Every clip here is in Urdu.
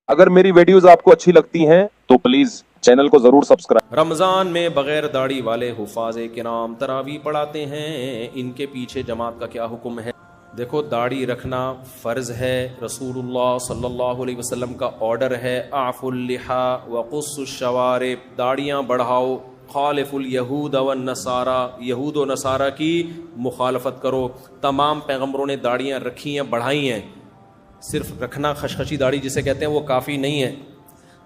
اگر میری ویڈیوز آپ کو اچھی لگتی ہیں تو پلیز چینل کو ضرور سبسکرائب. رمضان میں بغیر داڑھی والے حفاظ کرام تراویح پڑھاتے ہیں، ان کے پیچھے جماعت کا کیا حکم ہے؟ دیکھو، داڑھی رکھنا فرض ہے، رسول اللہ صلی اللہ علیہ وسلم کا آرڈر ہے، اعفوا اللحى وقصوا الشوارب، داڑیاں بڑھاؤ، خالف الیہود والنصارى، یہود و نصارہ کی مخالفت کرو۔ تمام پیغمبروں نے داڑیاں رکھی ہیں، بڑھائی ہیں، صرف رکھنا خشخشی داڑھی جسے کہتے ہیں وہ کافی نہیں ہے۔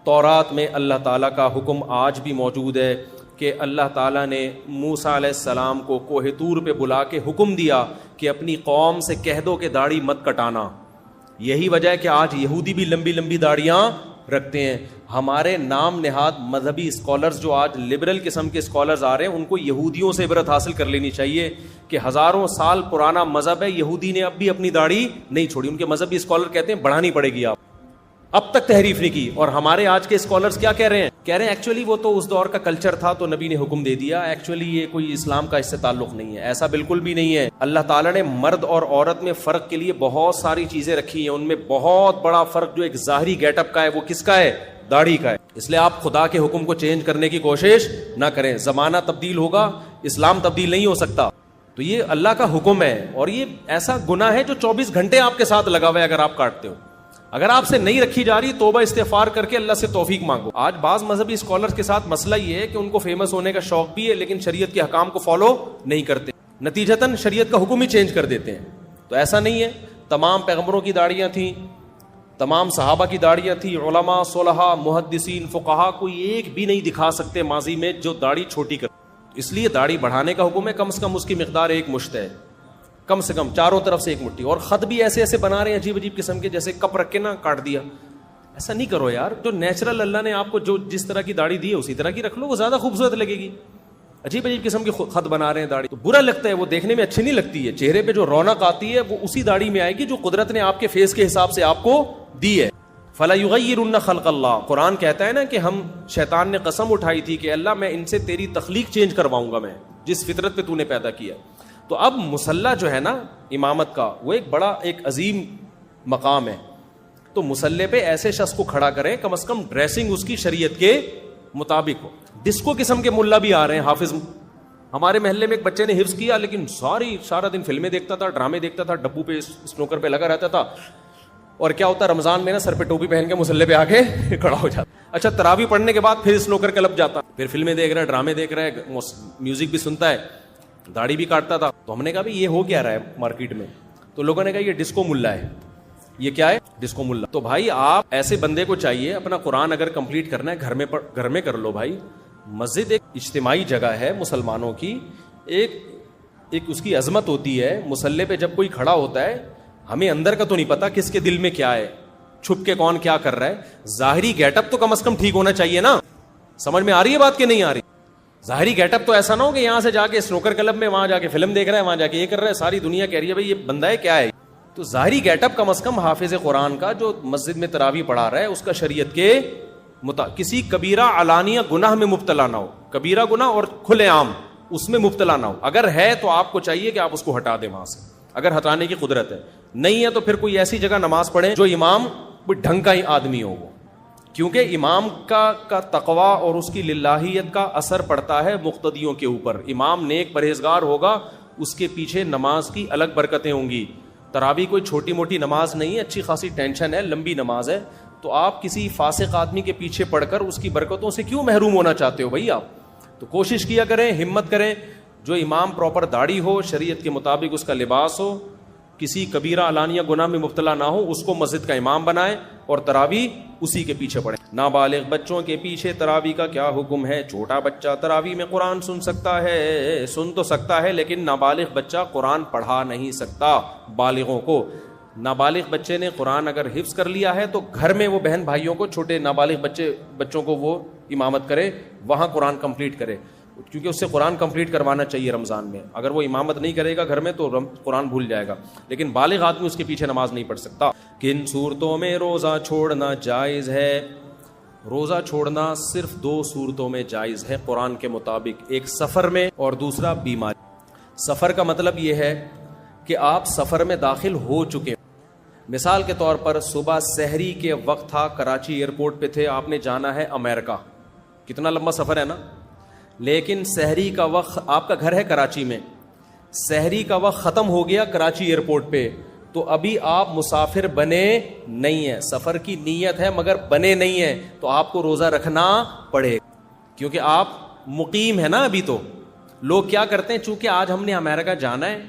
تورات میں اللہ تعالیٰ کا حکم آج بھی موجود ہے کہ اللہ تعالیٰ نے موسیٰ علیہ السلام کو کوہ طور پہ بلا کے حکم دیا کہ اپنی قوم سے کہہ دو کہ داڑھی مت کٹانا۔ یہی وجہ ہے کہ آج یہودی بھی لمبی لمبی داڑیاں رکھتے ہیں۔ ہمارے نام نہاد مذہبی اسکالرز جو آج لبرل قسم کے اسکالرز آ رہے ہیں، ان کو یہودیوں سے عبرت حاصل کر لینی چاہیے کہ ہزاروں سال پرانا مذہب ہے، یہودی نے اب بھی اپنی داڑھی نہیں چھوڑی۔ ان کے مذہبی اسکالر کہتے ہیں بڑھانی پڑے گی، آپ اب تک تحریف نہیں کی۔ اور ہمارے آج کے اسکالرز کیا کہہ رہے ہیں؟ کہہ رہے ہیں ایکچولی وہ تو اس دور کا کلچر تھا تو نبی نے حکم دے دیا، ایکچولی یہ کوئی اسلام کا اس سے تعلق نہیں ہے۔ ایسا بالکل بھی نہیں ہے۔ اللہ تعالیٰ نے مرد اور عورت میں فرق کے لیے بہت ساری چیزیں رکھی ہیں، ان میں بہت بڑا فرق جو ایک ظاہری گیٹ اپ کا ہے وہ کس کا ہے؟ داڑھی کا ہے۔ اس لیے آپ خدا کے حکم کو چینج کرنے کی کوشش نہ کریں۔ زمانہ تبدیل ہوگا، اسلام تبدیل نہیں ہو سکتا۔ تو یہ اللہ کا حکم ہے، اور یہ ایسا گناہ ہے جو 24 گھنٹے آپ کے ساتھ لگا ہوا ہے اگر آپ کاٹتے ہو۔ اگر آپ سے نہیں رکھی جا رہی، توبہ استغفار کر کے اللہ سے توفیق مانگو۔ آج بعض مذہبی اسکالرز کے ساتھ مسئلہ یہ ہے کہ ان کو فیمس ہونے کا شوق بھی ہے، لیکن شریعت کے احکام کو فالو نہیں کرتے، نتیجتاً شریعت کا حکم ہی چینج کر دیتے ہیں۔ تو ایسا نہیں ہے، تمام پیغمبروں کی داڑیاں تھیں، تمام صحابہ کی داڑیاں تھیں، علماء، صلحاء، محدثین، فقہاء، کوئی ایک بھی نہیں دکھا سکتے ماضی میں جو داڑھی چھوٹی کر۔ اس لیے داڑھی بڑھانے کا حکم ہے، کم سے کم اس کی مقدار 1 مشت ہے، کم سے کم چاروں طرف سے 1 مٹھی۔ اور خط بھی ایسے ایسے بنا رہے ہیں عجیب عجیب قسم کے، جیسے کپ رکھ کے نا کاٹ دیا۔ ایسا نہیں کرو یار، جو نیچرل اللہ نے آپ کو جو جس طرح کی داڑھی دی ہے اسی طرح کی رکھ لو، وہ زیادہ خوبصورت لگے گی۔ عجیب عجیب قسم کے خط بنا رہے ہیں داڑھی، تو برا لگتا ہے، وہ دیکھنے میں اچھی نہیں لگتی ہے۔ چہرے پہ جو رونق آتی ہے وہ اسی داڑھی میں آئے گی جو قدرت نے آپ کے فیس کے حساب سے آپ کو دی ہے۔ فَلَا يُغَيِّرُنَّ خَلْقَ اللَّهِ، قرآن کہتا ہے نا کہ شیطان نے قسم اٹھائی تھی کہ اللہ میں ان سے تیری تخلیق چینج کرواؤں گا، میں جس فطرت پہ تو نے پیدا کیا۔ تو اب مصلی جو ہے نا امامت کا، وہ ایک بڑا ایک عظیم مقام ہے، تو مصلی پہ ایسے شخص کو کھڑا کریں، کم از کم ڈریسنگ اس کی شریعت کے مطابق ہو۔ ڈسکو قسم کے ملا بھی آ رہے ہیں، حافظ۔ ہمارے محلے میں ایک بچے نے حفظ کیا، لیکن سارا دن فلمیں دیکھتا تھا، ڈرامے دیکھتا تھا، ڈبو پہ اسنوکر پہ لگا رہتا تھا، اور کیا ہوتا ہے رمضان میں نا سر پہ ٹوپی پہن کے مصلی پہ آ کے کھڑا ہو جاتا۔ اچھا، تراویح پڑھنے کے بعد پھر اسنوکر کلب جاتا، پھر فلمیں دیکھ رہا ہے، ڈرامے دیکھ رہا ہے، میوزک بھی سنتا ہے، داڑھی بھی کاٹتا تھا۔ تو ہم نے کہا بھائی یہ ہو کیا رہا ہے مارکیٹ میں؟ تو لوگوں نے کہا یہ ڈسکو ملا ہے۔ یہ کیا ہے؟ ڈسکو ملا۔ تو بھائی آپ ایسے بندے کو چاہیے، اپنا قرآن اگر کمپلیٹ کرنا ہے گھر میں کر لو بھائی۔ مسجد ایک اجتماعی جگہ ہے مسلمانوں کی، ایک اس کی عظمت ہوتی ہے۔ مصلی پہ جب کوئی کھڑا ہوتا ہے، ہمیں اندر کا تو نہیں پتا کس کے دل میں کیا ہے، چھپ کے کون کیا کر رہا ہے۔ ظاہری گیٹ اپ تو کم از کم ٹھیک ہونا چاہیے نا۔ سمجھ میں آ رہی ہے بات کہ نہیں آ رہی؟ ظاہری گیٹ اپ تو ایسا نہ ہو کہ یہاں سے جا کے سنوکر کلب میں، وہاں جا کے فلم دیکھ رہا ہے، وہاں جا کے یہ کر رہا ہے، ساری دنیا کہہ رہی ہے بھائی یہ بندہ ہے کیا ہے۔ تو ظاہری گیٹ اپ کم از کم حافظ قرآن کا جو مسجد میں تراویح پڑھا رہا ہے اس کا شریعت کے کسی کبیرہ علانیہ گناہ میں مبتلا نہ ہو، کبیرہ گناہ اور کھلے عام اس میں مبتلا نہ ہو۔ اگر ہے تو آپ کو چاہیے کہ آپ اس کو ہٹا دیں وہاں سے، اگر ہٹانے کی قدرت ہے۔ نہیں ہے تو پھر کوئی ایسی جگہ نماز پڑھیں جو امام کوئی ڈھنگ کا ہی آدمی ہو، کیونکہ امام کا تقوی اور اس کی للہیت کا اثر پڑتا ہے مقتدیوں کے اوپر۔ امام نیک پرہیزگار ہوگا، اس کے پیچھے نماز کی الگ برکتیں ہوں گی۔ تراویح کوئی چھوٹی موٹی نماز نہیں ہے، اچھی خاصی ٹینشن ہے، لمبی نماز ہے۔ تو آپ کسی فاسق آدمی کے پیچھے پڑھ کر اس کی برکتوں سے کیوں محروم ہونا چاہتے ہو بھائی آپ؟ تو کوشش کیا کریں، ہمت کریں، جو امام پراپر داڑھی ہو، شریعت کے مطابق اس کا لباس ہو، کسی کبیرہ علانیہ گناہ میں مبتلا نہ ہو، اس کو مسجد کا امام بنائے اور تراویح اسی کے پیچھے پڑھیں۔ نابالغ بچوں کے پیچھے تراویح کا کیا حکم ہے؟ چھوٹا بچہ تراویح میں قرآن سن سکتا ہے، سن تو سکتا ہے، لیکن نابالغ بچہ قرآن پڑھا نہیں سکتا بالغوں کو۔ نابالغ بچے نے قرآن اگر حفظ کر لیا ہے تو گھر میں وہ بہن بھائیوں کو، چھوٹے نابالغ بچوں کو وہ امامت کرے، وہاں قرآن کمپلیٹ کرے، کیونکہ اس سے قرآن کمپلیٹ کروانا چاہیے رمضان میں۔ اگر وہ امامت نہیں کرے گا گھر میں تو قرآن بھول جائے گا، لیکن بالغ آدمی اس کے پیچھے نماز نہیں پڑھ سکتا۔ کن صورتوں میں روزہ چھوڑنا جائز ہے؟ روزہ چھوڑنا صرف 2 صورتوں میں جائز ہے قرآن کے مطابق، ایک سفر میں اور دوسرا بیماری۔ سفر کا مطلب یہ ہے کہ آپ سفر میں داخل ہو چکے، مثال کے طور پر صبح سحری کے وقت تھا, کراچی ایئرپورٹ پہ تھے, آپ نے جانا ہے امریکہ, کتنا لمبا سفر ہے نا, لیکن سحری کا وقت, آپ کا گھر ہے کراچی میں, سحری کا وقت ختم ہو گیا کراچی ایئرپورٹ پہ, تو ابھی آپ مسافر بنے نہیں ہیں, سفر کی نیت ہے مگر بنے نہیں ہیں, تو آپ کو روزہ رکھنا پڑے کیونکہ آپ مقیم ہے نا ابھی. تو لوگ کیا کرتے ہیں, چونکہ آج ہم نے امریکہ جانا ہے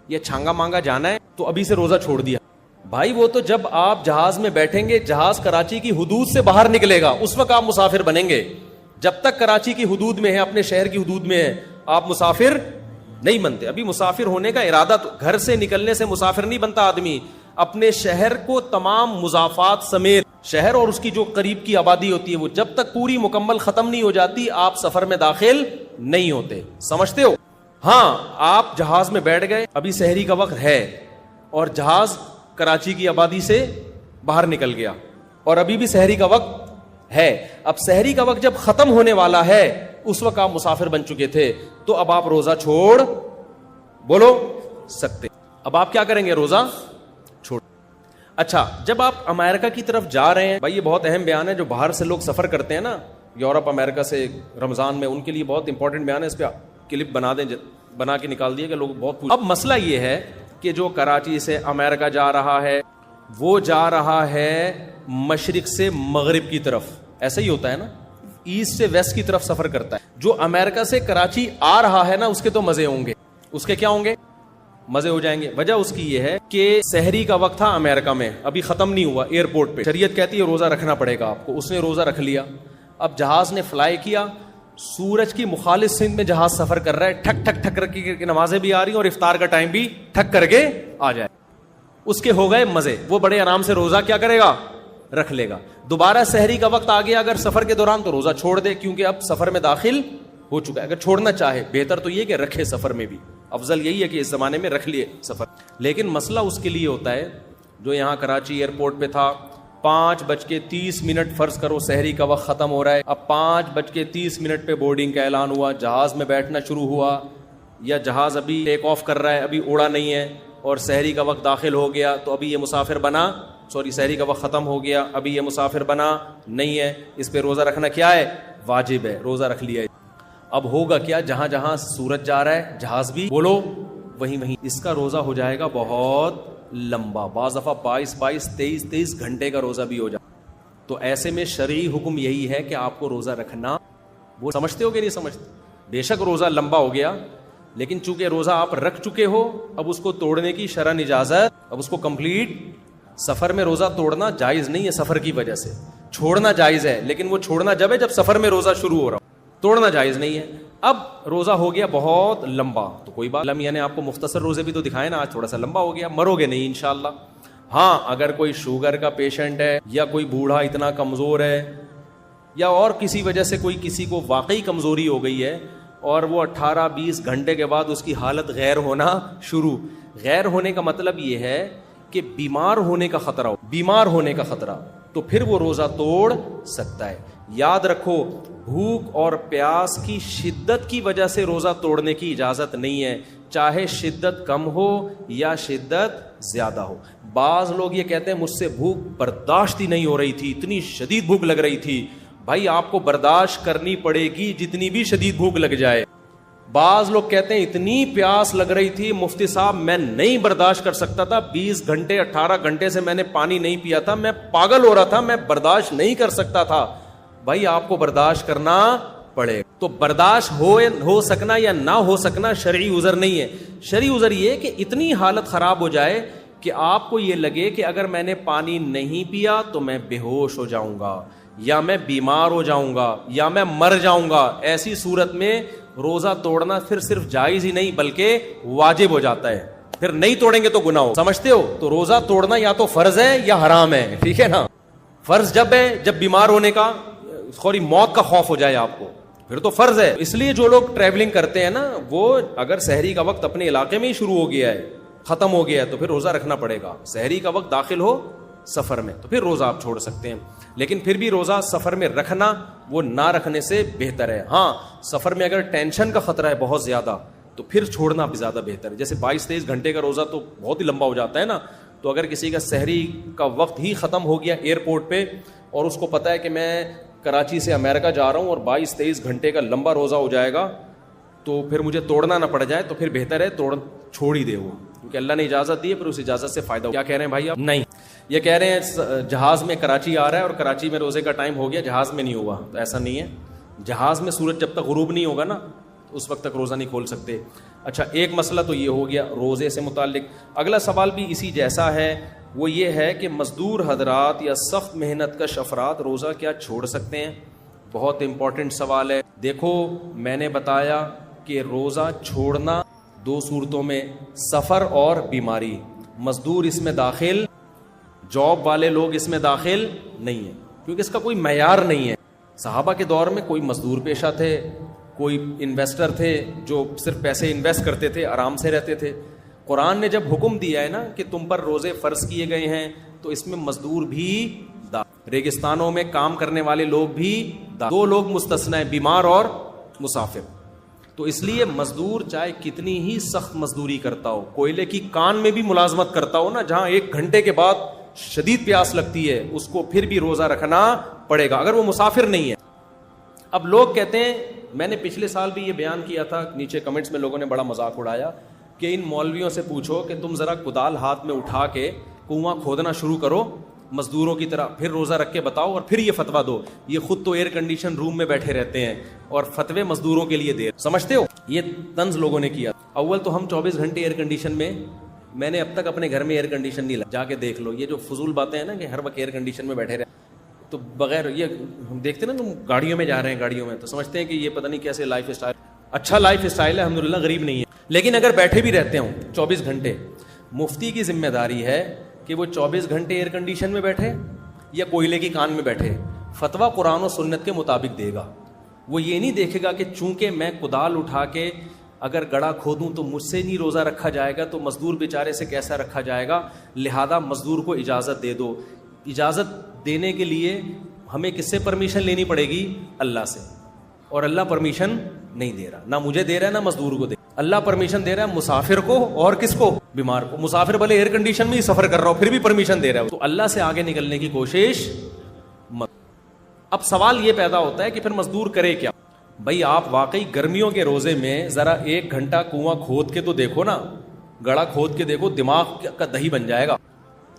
یا چھانگا مانگا جانا ہے تو ابھی سے روزہ چھوڑ دیا. بھائی وہ تو جب آپ جہاز میں بیٹھیں گے, جہاز کراچی کی حدود سے باہر نکلے گا, اس وقت آپ مسافر بنیں گے. جب تک کراچی کی حدود میں ہے, اپنے شہر کی حدود میں ہے, آپ مسافر نہیں بنتے. ابھی مسافر ہونے کا ارادہ, تو گھر سے نکلنے سے مسافر نہیں بنتا آدمی, اپنے شہر کو تمام مضافات سمیت, شہر اور اس کی جو قریب کی آبادی ہوتی ہے وہ جب تک پوری مکمل ختم نہیں ہو جاتی آپ سفر میں داخل نہیں ہوتے. سمجھتے ہو؟ ہاں, آپ جہاز میں بیٹھ گئے, ابھی سحری کا وقت ہے اور جہاز کراچی کی آبادی سے باہر نکل گیا اور ابھی بھی سحری کا وقت ہے. اب سحری کا وقت جب ختم ہونے والا ہے اس وقت آپ مسافر بن چکے تھے, تو اب آپ روزہ چھوڑ بولو سکتے. اب آپ کیا کریں گے, روزہ چھوڑ. اچھا, جب آپ امریکہ کی طرف جا رہے ہیں, بھائی یہ بہت اہم بیان ہے, جو باہر سے لوگ سفر کرتے ہیں نا یورپ امریکہ سے رمضان میں, ان کے لیے بہت امپورٹنٹ بیان ہے, اس پہ کلپ بنا دیں, بنا کے نکال دیے کہ لوگ بہت پوچھ. اب مسئلہ یہ ہے کہ جو کراچی سے امریکہ جا رہا ہے وہ جا رہا ہے مشرق سے مغرب کی طرف, ایسا ہی ہوتا ہے نا, ایسٹ سے ویسٹ کی طرف سفر کرتا ہے. جو امریکہ سے کراچی آ رہا ہے نا اس کے تو مزے ہوں گے, اس کے کیا ہوں گے, مزے ہو جائیں گے. وجہ اس کی یہ ہے کہ سحری کا وقت تھا امریکہ میں, ابھی ختم نہیں ہوا ایئرپورٹ پہ, شریعت کہتی ہے روزہ رکھنا پڑے گا آپ کو, اس نے روزہ رکھ لیا. اب جہاز نے فلائی کیا, سورج کی مخالف سمت میں جہاز سفر کر رہا ہے, ٹھک ٹھک ٹھک کر کے نمازیں بھی آ رہی ہیں اور افطار کا ٹائم بھی ٹھک کر کے آ جائے, اس کے ہو گئے مزے, وہ بڑے آرام سے روزہ کیا کرے گا, رکھ لے گا. دوبارہ سحری کا وقت آ گیا اگر سفر کے دوران, تو روزہ چھوڑ دے کیونکہ اب سفر میں داخل ہو چکا ہے. اگر چھوڑنا چاہے, بہتر تو یہ کہ رکھے, سفر میں بھی افضل یہی ہے کہ اس زمانے میں رکھ لیے سفر. لیکن مسئلہ اس کے لیے ہوتا ہے جو یہاں کراچی ایئرپورٹ پہ تھا, 5:30 فرض کرو سحری کا وقت ختم ہو رہا ہے, اب 5:30 پہ بورڈنگ کا اعلان ہوا, جہاز میں بیٹھنا شروع ہوا, یا جہاز ابھی ٹیک آف کر رہا ہے, ابھی اڑا نہیں ہے, اور سحری کا وقت داخل ہو گیا, تو ابھی یہ مسافر بنا, سحری کا وقت ختم ہو گیا, ابھی یہ مسافر بنا نہیں ہے, اس پہ روزہ رکھنا کیا ہے, واجب ہے, روزہ رکھ لیا. اب ہوگا کیا, جہاں جہاں سورج جا رہا ہے جہاز بھی بولو وہیں اس کا روزہ ہو جائے گا بہت لمبا, بعض دفعہ 23 گھنٹے کا روزہ بھی ہو جائے. تو ایسے میں شرعی حکم یہی ہے کہ آپ کو روزہ رکھنا, وہ سمجھتے ہو کہ نہیں سمجھتے, بے شک روزہ لمبا ہو گیا, لیکن چونکہ روزہ آپ رکھ چکے ہو, اب اس کو توڑنے کی شرعن اجازت, اب اس کو کمپلیٹ. سفر میں روزہ توڑنا جائز نہیں ہے, سفر کی وجہ سے چھوڑنا جائز ہے, لیکن وہ چھوڑنا جب ہے جب سفر میں روزہ شروع ہو رہا, توڑنا جائز نہیں ہے. اب روزہ ہو گیا بہت لمبا, تو کوئی بات, یعنی آپ کو مختصر روزے بھی تو دکھائے نا, آج تھوڑا سا لمبا ہو گیا, مرو گے نہیں انشاءاللہ. ہاں, اگر کوئی شوگر کا پیشنٹ ہے, یا کوئی بوڑھا اتنا کمزور ہے, یا اور کسی وجہ سے کوئی کسی کو واقعی کمزوری ہو گئی ہے, اور وہ 18-20 گھنٹے کے بعد اس کی حالت غیر ہونا شروع. غیر ہونے کا مطلب یہ ہے کہ بیمار ہونے کا خطرہ ہو, بیمار ہونے کا خطرہ, تو پھر وہ روزہ توڑ سکتا ہے. یاد رکھو, بھوک اور پیاس کی شدت کی وجہ سے روزہ توڑنے کی اجازت نہیں ہے, چاہے شدت کم ہو یا شدت زیادہ ہو. بعض لوگ یہ کہتے ہیں مجھ سے بھوک برداشت ہی نہیں ہو رہی تھی, اتنی شدید بھوک لگ رہی تھی. بھائی آپ کو برداشت کرنی پڑے گی جتنی بھی شدید بھوک لگ جائے. بعض لوگ کہتے ہیں اتنی پیاس لگ رہی تھی مفتی صاحب میں نہیں برداشت کر سکتا تھا, 20 گھنٹے 18 گھنٹے سے میں نے پانی نہیں پیا تھا, میں پاگل ہو رہا تھا, میں برداشت نہیں کر سکتا تھا. بھائی آپ کو برداشت کرنا پڑے. تو برداشت ہو سکنا یا نہ ہو سکنا شرعی عذر نہیں ہے. شرعی عذر یہ کہ اتنی حالت خراب ہو جائے کہ آپ کو یہ لگے کہ اگر میں نے پانی نہیں پیا تو میں بے ہوش ہو جاؤں گا, یا میں بیمار ہو جاؤں گا, یا میں مر جاؤں گا. ایسی صورت میں روزہ توڑنا پھر صرف جائز ہی نہیں بلکہ واجب ہو جاتا ہے. پھر نہیں توڑیں گے تو گناہ ہو. سمجھتے ہو؟ تو روزہ توڑنا یا تو فرض ہے یا حرام ہے, ٹھیک ہے نا. فرض جب ہے جب بیمار ہونے کا, تھوڑی موت کا خوف ہو جائے آپ کو, پھر تو فرض ہے. اس لیے جو لوگ ٹریولنگ کرتے ہیں نا, وہ اگر سحری کا وقت اپنے علاقے میں ہی شروع ہو گیا ہے, ختم ہو گیا ہے, تو پھر روزہ رکھنا پڑے گا. سحری کا وقت داخل ہو سفر میں تو پھر روزہ آپ چھوڑ سکتے ہیں, لیکن پھر بھی روزہ سفر میں رکھنا وہ نہ رکھنے سے بہتر ہے. ہاں, سفر میں اگر ٹینشن کا خطرہ ہے بہت زیادہ تو پھر چھوڑنا بھی زیادہ بہتر ہے. جیسے 22-23 گھنٹے کا روزہ تو بہت ہی لمبا ہو جاتا ہے نا, تو اگر کسی کا سحری کا وقت ہی ختم ہو گیا ایئرپورٹ پہ اور اس کو پتہ ہے کہ میں کراچی سے امریکہ جا رہا ہوں اور 22-23 گھنٹے کا لمبا روزہ ہو جائے گا تو پھر مجھے توڑنا نہ پڑ جائے، تو پھر بہتر ہے چھوڑ ہی دے وہ، کیونکہ اللہ نے اجازت دی ہے، پھر اس اجازت سے فائدہ ہو۔ کیا کہہ رہے ہیں بھائی آپ؟ نہیں، یہ کہہ رہے ہیں جہاز میں کراچی آ رہا ہے اور کراچی میں روزے کا ٹائم ہو گیا، جہاز میں نہیں ہوا، تو ایسا نہیں ہے، جہاز میں سورج جب تک غروب نہیں ہوگا نا اس وقت تک روزہ نہیں کھول سکتے۔ اچھا، ایک مسئلہ تو یہ ہو گیا روزے سے متعلق۔ اگلا سوال بھی اسی جیسا ہے، وہ یہ ہے کہ مزدور حضرات یا سخت محنت کش افراد روزہ کیا چھوڑ سکتے ہیں؟ بہت امپورٹنٹ سوال ہے۔ دیکھو، میں نے بتایا کہ روزہ چھوڑنا 2 صورتوں میں، سفر اور بیماری۔ مزدور اس میں داخل، جاب والے لوگ اس میں داخل نہیں ہیں، کیونکہ اس کا کوئی معیار نہیں ہے۔ صحابہ کے دور میں کوئی مزدور پیشہ تھے، کوئی انویسٹر تھے جو صرف پیسے انویسٹ کرتے تھے، آرام سے رہتے تھے۔ قرآن نے جب حکم دیا ہے نا کہ تم پر روزے فرض کیے گئے ہیں، تو اس میں مزدور بھی ریگستانوں میں کام کرنے والے لوگ بھی 2 لوگ مستثنی ہیں، بیمار اور مسافر۔ تو اس لیے مزدور چاہے کتنی ہی سخت مزدوری کرتا ہو، کوئلے کی کان میں بھی ملازمت کرتا ہو نا، جہاں 1 گھنٹے کے بعد شدید پیاس لگتی ہے، اس کو پھر بھی روزہ رکھنا پڑے گا اگر وہ مسافر نہیں ہے۔ اب لوگ کہتے ہیں، میں نے پچھلے سال بھی یہ بیان کیا تھا، نیچے کمنٹس میں لوگوں نے بڑا مذاق اڑایا کہ ان مولویوں سے پوچھو کہ تم ذرا کدال ہاتھ میں اٹھا کے کنواں کھودنا شروع کرو مزدوروں کی طرح، پھر روزہ رکھ کے بتاؤ اور پھر یہ فتویٰ دو۔ یہ خود تو ایئر کنڈیشن روم میں بیٹھے رہتے ہیں اور فتوے مزدوروں کے لیے دے، سمجھتے ہو؟ یہ طنز لوگوں نے کیا۔ اول تو ہم 24 گھنٹے ایئر کنڈیشن میں نے اب تک اپنے گھر میں ایئر کنڈیشن نہیں لگا، جا کے دیکھ لو۔ یہ جو فضول باتیں ہیں نا کہ ہر وقت ایئر کنڈیشن میں بیٹھے رہے، تو بغیر یہ ہم دیکھتے نا، تم گاڑیوں میں جا رہے ہیں، گاڑیوں میں تو سمجھتے ہیں کہ یہ پتہ نہیں کیسے لائف اسٹائل، اچھا لائف اسٹائل ہے الحمدللہ، غریب نہیں ہے۔ لیکن اگر بیٹھے بھی رہتے ہوں 24 گھنٹے، مفتی کی ذمہ داری ہے کہ وہ 24 گھنٹے ایئر کنڈیشن میں بیٹھے یا کوئلے کی کان میں بیٹھے، فتویٰ قرآن و سنت کے مطابق دے گا۔ وہ یہ نہیں دیکھے گا کہ چونکہ میں کدال اٹھا کے اگر گڑھا کھودوں تو مجھ سے نہیں روزہ رکھا جائے گا، تو مزدور بیچارے سے کیسا رکھا جائے گا، لہذا مزدور کو اجازت دے دو۔ اجازت دینے کے لیے ہمیں کس سے پرمیشن لینی پڑے گی؟ اللہ سے، اور اللہ پرمیشن نہیں دے رہا، نہ مجھے دے رہا ہے نہ مزدور کو دے۔ اللہ پرمیشن دے رہا ہے مسافر کو، اور کس کو؟ بیمار کو۔ مسافر بھلے ایئر کنڈیشن میں ہی سفر کر رہا ہو پھر بھی پرمیشن دے رہا ہے، تو اللہ سے آگے نکلنے کی کوشش مت۔ اب سوال یہ پیدا ہوتا ہے کہ پھر مزدور کرے کیا؟ بھائی آپ واقعی گرمیوں کے روزے میں ذرا 1 گھنٹہ کنواں کھود کے تو دیکھو نا، گڑھا کھود کے دیکھو، دماغ کا دہی بن جائے گا۔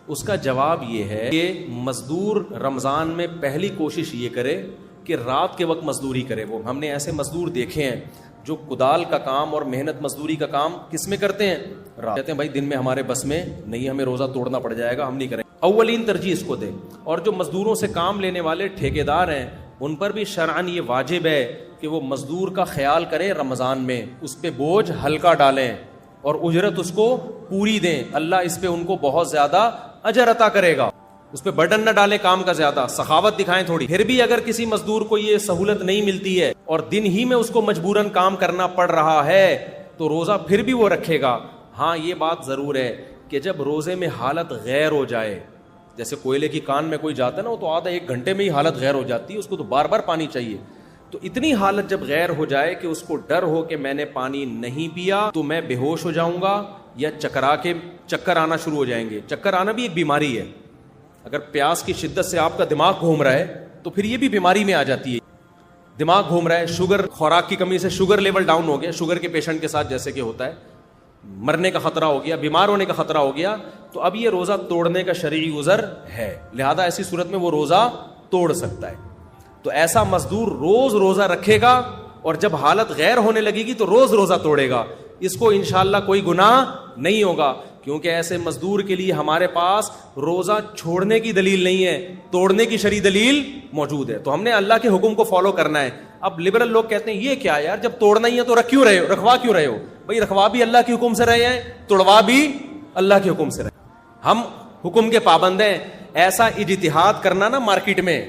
اس کا جواب یہ ہے کہ مزدور رمضان میں پہلی کوشش یہ کرے کہ رات کے وقت مزدوری کرے۔ وہ ہم نے ایسے مزدور دیکھے ہیں جو کدال کا کام اور محنت مزدوری کا کام کس میں کرتے ہیں؟ رات۔ کہتے ہیں بھائی دن میں ہمارے بس میں نہیں، ہمیں روزہ توڑنا پڑ جائے گا، ہم نہیں کریں۔ اولین ترجیح اس کو دے۔ اور جو مزدوروں سے کام لینے والے ٹھیکیدار ہیں، ان پر بھی شرعاً یہ واجب ہے کہ وہ مزدور کا خیال کریں، رمضان میں اس پہ بوجھ ہلکا ڈالیں اور اجرت اس کو پوری دیں، اللہ اس پہ ان کو بہت زیادہ اجر عطا کرے گا۔ اس پہ برڈن نہ ڈالیں کام کا زیادہ، سخاوت دکھائیں تھوڑی۔ پھر بھی اگر کسی مزدور کو یہ سہولت نہیں ملتی ہے اور دن ہی میں اس کو مجبوراً کام کرنا پڑ رہا ہے، تو روزہ پھر بھی وہ رکھے گا۔ ہاں یہ بات ضرور ہے کہ جب روزے میں حالت غیر ہو جائے، جیسے کوئلے کی کان میں کوئی جاتا ہے نا، وہ تو آدھا 1 گھنٹے میں ہی حالت غیر ہو جاتی ہے، اس کو تو بار بار پانی چاہیے۔ تو اتنی حالت جب غیر ہو جائے کہ اس کو ڈر ہو کہ میں نے پانی نہیں پیا تو میں بے ہوش ہو جاؤں گا یا چکر آنا شروع ہو جائیں گے۔ چکر آنا بھی ایک بیماری ہے، اگر پیاس کی شدت سے آپ کا دماغ گھوم رہا ہے تو پھر یہ بھی بیماری میں آ جاتی ہے۔ دماغ گھوم رہا ہے، شوگر، خوراک کی کمی سے شوگر لیول ڈاؤن ہو گیا، شوگر کے پیشنٹ کے ساتھ جیسے کہ ہوتا ہے، مرنے کا خطرہ ہو گیا، بیمار ہونے کا خطرہ ہو گیا، تو اب یہ روزہ توڑنے کا شرعی عذر ہے، لہذا ایسی صورت میں وہ روزہ توڑ سکتا ہے۔ تو ایسا مزدور روز روزہ رکھے گا اور جب حالت غیر ہونے لگے گی تو روز روزہ توڑے گا، اس کو انشاءاللہ کوئی گناہ نہیں ہوگا، کیونکہ ایسے مزدور کے لیے ہمارے پاس روزہ چھوڑنے کی دلیل نہیں ہے، توڑنے کی شرعی دلیل موجود ہے۔ تو ہم نے اللہ کے حکم کو فالو کرنا ہے۔ اب لبرل لوگ کہتے ہیں یہ کیا یار، جب توڑنا ہی ہے تو رکھوا کیوں رہے ہو؟ بھائی رکھوا بھی اللہ کے حکم سے رہے ہیں، توڑوا بھی اللہ کے حکم سے رہے، ہم حکم کے پابند ہیں۔ ایسا اجتہاد کرنا نا مارکیٹ میں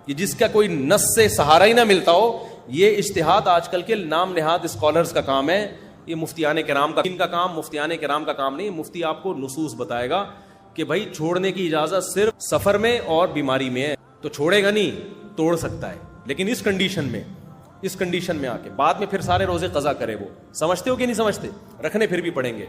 کہ جس کا کوئی نص سے سہارا ہی نہ ملتا ہو، یہ اجتہاد آج کل کے نام نہاد اسکالرز کا کام ہے، یہ مفتیان کرام کا کام، مفتیان کرام کا کام نہیں۔ مفتی آپ کو نصوص بتائے گا کہ بھائی چھوڑنے کی اجازت صرف سفر میں اور بیماری میں ہے، تو چھوڑے گا نہیں، توڑ سکتا ہے، لیکن اس کنڈیشن میں آ کے بعد میں پھر سارے روزے قضا کرے۔ وہ سمجھتے ہو کہ نہیں سمجھتے؟ رکھنے پھر بھی پڑیں گے،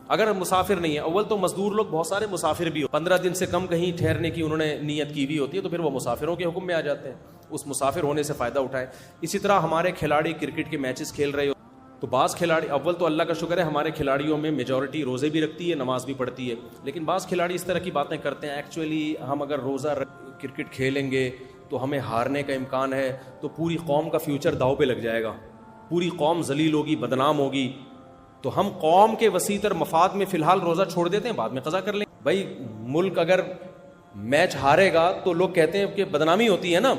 اگر مسافر نہیں ہے، اول تو مزدور لوگ بہت سارے مسافر بھی ہو، 15 دن سے کم کہیں ٹھہرنے کی انہوں نے نیت کی ہوئی ہوتی ہے، تو پھر وہ مسافروں کے حکم میں آ جاتے ہیں، اس مسافر ہونے سے فائدہ اٹھائیں۔ اسی طرح ہمارے کھلاڑی کرکٹ کے میچز کھیل رہے ہو تو بعض کھلاڑی، اول تو اللہ کا شکر ہے ہمارے کھلاڑیوں میں میجورٹی روزے بھی رکھتی ہے، نماز بھی پڑھتی ہے، لیکن بعض کھلاڑی اس طرح کی باتیں کرتے ہیں، ایکچولی ہم اگر روزہ کرکٹ کھیلیں گے تو ہمیں ہارنے کا امکان ہے، تو پوری قوم کا فیوچر داؤ پہ لگ جائے گا، پوری قوم ذلیل ہوگی، بدنام ہوگی، تو ہم قوم کے وسیع تر مفاد میں فی الحال روزہ چھوڑ دیتے ہیں، بعد میں قضا کر لیں۔ بھائی ملک اگر میچ ہارے گا تو لوگ کہتے ہیں کہ بدنامی ہوتی ہے نا،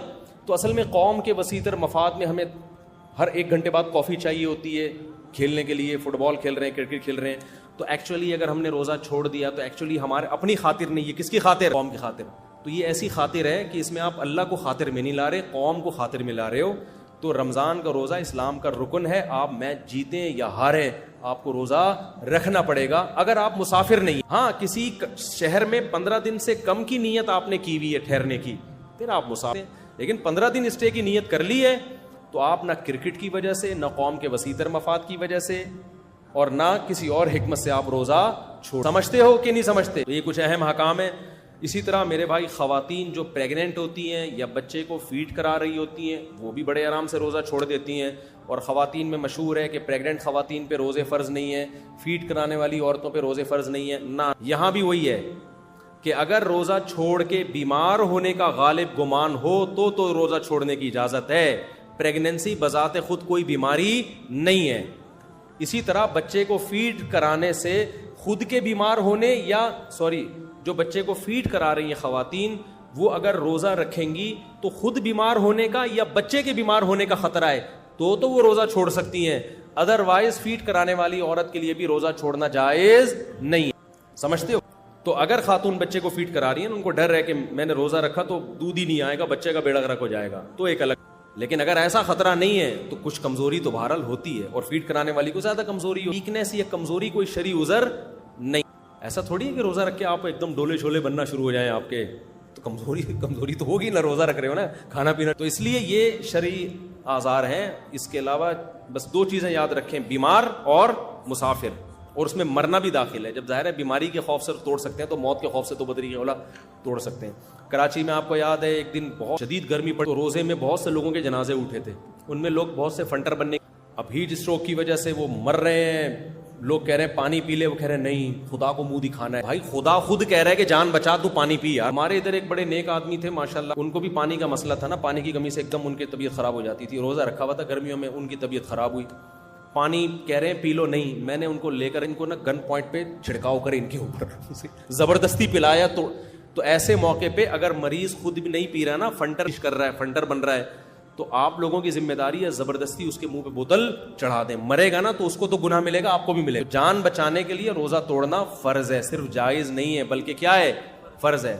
تو اصل میں قوم کے وسیع تر مفاد میں ہمیں ہر 1 گھنٹے بعد کافی چاہیے ہوتی ہے کھیلنے کے لیے، فٹ بال کھیل رہے ہیں، کرکٹ کھیل رہے ہیں، تو ایکچولی اگر ہم نے روزہ چھوڑ دیا تو ایکچولی ہمارے اپنی خاطر نہیں، یہ کس کی خاطر؟ قوم کی خاطر۔ تو یہ ایسی خاطر ہے کہ اس میں آپ اللہ کو خاطر میں نہیں لا رہے، قوم کو خاطر میں لا رہے ہو۔ تو رمضان کا روزہ اسلام کا رکن ہے، آپ میچ جیتیں یا ہاریں آپ کو روزہ رکھنا پڑے گا اگر آپ مسافر نہیں۔ ہاں کسی شہر میں 15 دن سے کم کی نیت آپ نے کی ہوئی ہے ٹھہرنے کی، پھر آپ مسافر ہیں، لیکن 15 دن اسٹے کی نیت کر لی ہے تو آپ نہ کرکٹ کی وجہ سے، نہ قوم کے وسیع تر مفاد کی وجہ سے، اور نہ کسی اور حکمت سے آپ روزہ چھوڑ۔ سمجھتے ہو کہ نہیں سمجھتے؟ تو یہ کچھ اہم احکام ہیں۔ اسی طرح میرے بھائی خواتین جو پریگننٹ ہوتی ہیں یا بچے کو فیڈ کرا رہی ہوتی ہیں وہ بھی بڑے آرام سے روزہ چھوڑ دیتی ہیں، اور خواتین میں مشہور ہے کہ پریگننٹ خواتین پہ روزے فرض نہیں ہیں، فیڈ کرانے والی عورتوں پہ روزے فرض نہیں ہیں۔ نہ، یہاں بھی وہی ہے کہ اگر روزہ چھوڑ کے بیمار ہونے کا غالب گمان ہو تو روزہ چھوڑنے کی اجازت ہے۔ پریگننسی بذات خود کوئی بیماری نہیں ہے۔ اسی طرح بچے کو فیڈ کرانے سے خود کے بیمار ہونے یا جو بچے کو فیڈ کرا رہی ہیں خواتین، وہ اگر روزہ رکھیں گی تو خود بیمار ہونے کا یا بچے کے بیمار ہونے کا خطرہ ہے تو وہ روزہ چھوڑ سکتی ہیں، ادروائز فیڈ کرانے والی عورت کے لیے بھی روزہ چھوڑنا جائز نہیں ہے۔ سمجھتے ہو؟ تو اگر خاتون بچے کو فیڈ کرا رہی ہیں ان کو ڈر ہے کہ میں نے روزہ رکھا تو دودھ ہی نہیں آئے گا، بچے کا بیڑا غرق ہو جائے گا، تو ایک الگ۔ لیکن اگر ایسا خطرہ نہیں ہے تو کچھ کمزوری تو بہرحال ہوتی ہے، اور فیڈ کرانے والی کو زیادہ کمزوری ہو، ویکنیس یا کمزوری کوئی شرعی عذر نہیں۔ ایسا تھوڑی ہے کہ روزہ رکھ کے آپ ایک دم ڈولے چھولے بننا شروع ہو جائیں آپ کے، تو کمزوری تو ہوگی نا، روزہ رکھ رہے ہو نا، کھانا پینا۔ تو اس لیے یہ شرعی آزار ہیں۔ اس کے علاوہ بس 2 چیزیں یاد رکھیں، بیمار اور مسافر، اور اس میں مرنا بھی داخل ہے۔ جب ظاہر ہے بیماری کے خوف سے توڑ سکتے ہیں تو موت کے خوف سے تو بدری اولا توڑ سکتے ہیں۔ کراچی میں آپ کو یاد ہے ایک دن بہت شدید گرمی پڑی تو روزے میں بہت سے لوگوں کے جنازے اٹھے تھے، ان میں لوگ بہت سے فنٹر بننے، اب ہیٹ اسٹروک کی وجہ سے وہ مر رہے ہیں، لوگ کہہ رہے ہیں پانی پی لے، وہ کہہ رہے ہیں نہیں خدا کو منہ دکھانا ہے۔ بھائی خدا خود کہہ رہا ہے کہ جان بچا تو پانی پی یار۔ ہمارے ادھر ایک بڑے نیک آدمی تھے ماشاءاللہ، ان کو بھی پانی کا مسئلہ تھا نا، پانی کی کمی سے ایک دم ان کی طبیعت خراب ہو جاتی تھی، روزہ رکھا ہوا تھا گرمیوں میں، ان کی طبیعت خراب ہوئی، پانی کہہ رہے ہیں پی لو، نہیں، میں نے ان کو لے کر ان کو نا گن پوائنٹ پہ چھڑکاؤ کر ان کے اوپر زبردستی پلایا۔ تو ایسے موقع پہ اگر مریض خود بھی نہیں پی رہا نا، فنٹر کر رہا ہے، فنٹر بن رہا ہے، تو آپ لوگوں کی ذمہ داری ہے زبردستی اس کے منہ پہ بوتل چڑھا دیں، مرے گا نا تو اس کو تو گناہ ملے گا، آپ کو بھی ملے گا۔ جان بچانے کے لیے روزہ توڑنا فرض ہے، صرف جائز نہیں ہے بلکہ کیا ہے؟ فرض ہے۔